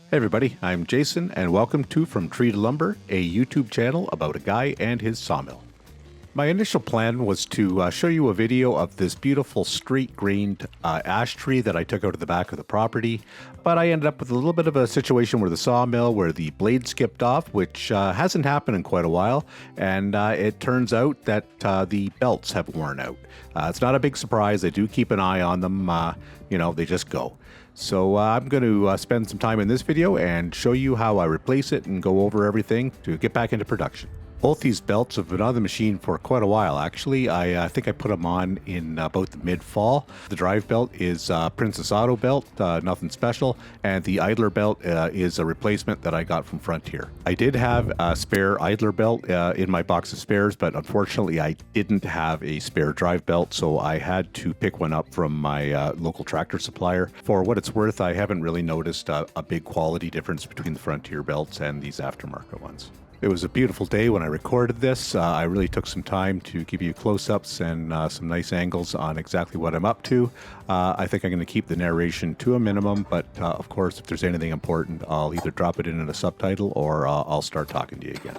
Hey everybody, I'm Jason and welcome to From Tree to Lumber, a YouTube channel about a guy and his sawmill. My initial plan was to show you a video of this beautiful straight-grained ash tree that I took out of the back of the property, but I ended up with a little bit of a situation where the sawmill, where the blade skipped off, which hasn't happened in quite a while, and it turns out that the belts have worn out. It's not a big surprise. I do keep an eye on them. They just go. So I'm going to spend some time in this video and show you how I replace it and go over everything to get back into production. Both these belts have been on the machine for quite a while, actually. I think I put them on in about the mid-fall. The drive belt is Princess Auto belt, nothing special, and the idler belt is a replacement that I got from Frontier. I did have a spare idler belt in my box of spares, but unfortunately I didn't have a spare drive belt, so I had to pick one up from my local tractor supplier. For what it's worth, I haven't really noticed a big quality difference between the Frontier belts and these aftermarket ones. It was a beautiful day when I recorded this. I really took some time to give you close-ups and some nice angles on exactly what I'm up to. I think I'm going to keep the narration to a minimum, but of course, if there's anything important, I'll either drop it in a subtitle or I'll start talking to you again.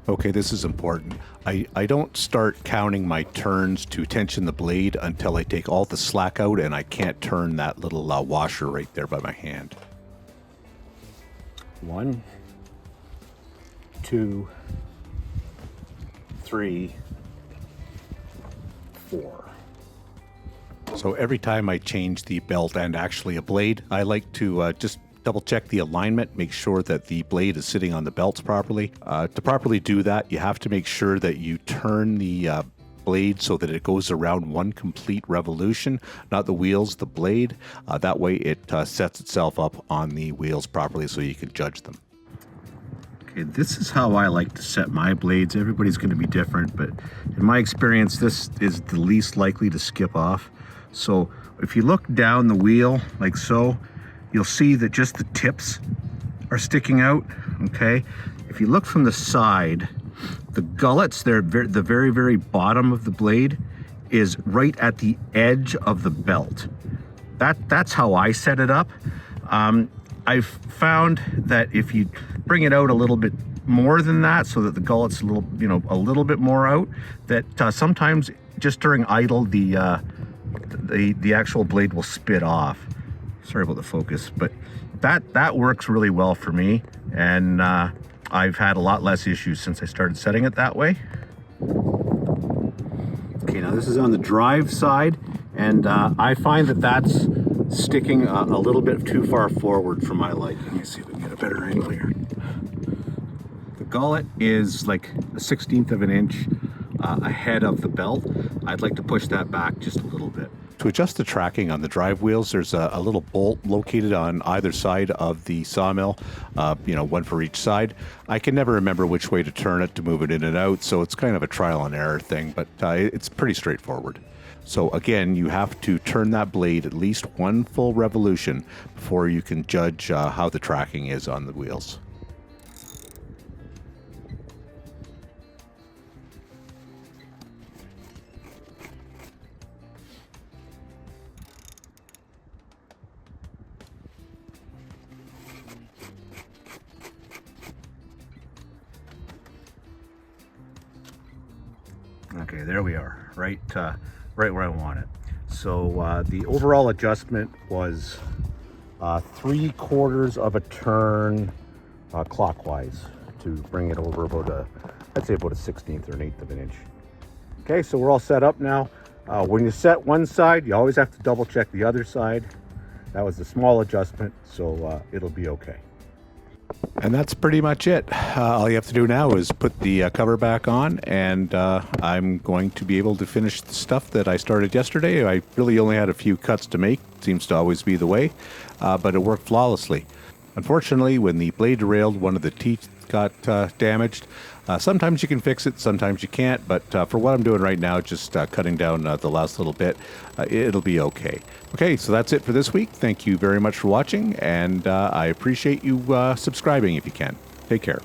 Okay, this is important. I don't start counting my turns to tension the blade until I take all the slack out and I can't turn that little washer right there by my hand. 1, 2, 3, 4. So every time I change the belt and actually a blade, I like to just double check the alignment, make sure that the blade is sitting on the belts properly. To properly do that, you have to make sure that you turn the blade so that it goes around one complete revolution, not the wheels, the blade. That way it sets itself up on the wheels properly so you can judge them. Okay, this is how I like to set my blades. Everybody's going to be different, but in my experience, this is the least likely to skip off. So if you look down the wheel like so, you'll see that just the tips are sticking out, okay? If you look from the side, the gullets, the very, very bottom of the blade is right at the edge of the belt. That's how I set it up. I've found that if you bring it out a little bit more than that, so that the gullet's a little bit more out, that sometimes just during idle, the actual blade will spit off. Sorry about the focus, but that works really well for me, and I've had a lot less issues since I started setting it that way. Okay, now this is on the drive side, and I find that that's sticking a little bit too far forward for my liking. Let me see if we can get a better angle here. The gullet is like a 1/16 of an inch ahead of the belt. I'd like to push that back just a little bit. To adjust the tracking on the drive wheels, there's a little bolt located on either side of the sawmill, one for each side. I can never remember which way to turn it to move it in and out, so it's kind of a trial and error thing, but it's pretty straightforward. So again, you have to turn that blade at least one full revolution before you can judge how the tracking is on the wheels. Okay, there we are, right where I want it. So the overall adjustment was 3/4 of a turn clockwise to bring it over about I'd say about a 1/16 or an 1/8 of an inch. Okay, so we're all set up now. When you set one side, you always have to double check the other side. That was a small adjustment, so it'll be okay. And that's pretty much it. All you have to do now is put the cover back on, and I'm going to be able to finish the stuff that I started yesterday. I really only had a few cuts to make. Seems to always be the way, but it worked flawlessly. Unfortunately, when the blade derailed, one of the teeth got damaged. Sometimes you can fix it, sometimes you can't, but for what I'm doing right now, just cutting down the last little bit, it'll be okay. Okay, so that's it for this week. Thank you very much for watching, and I appreciate you subscribing if you can. Take care.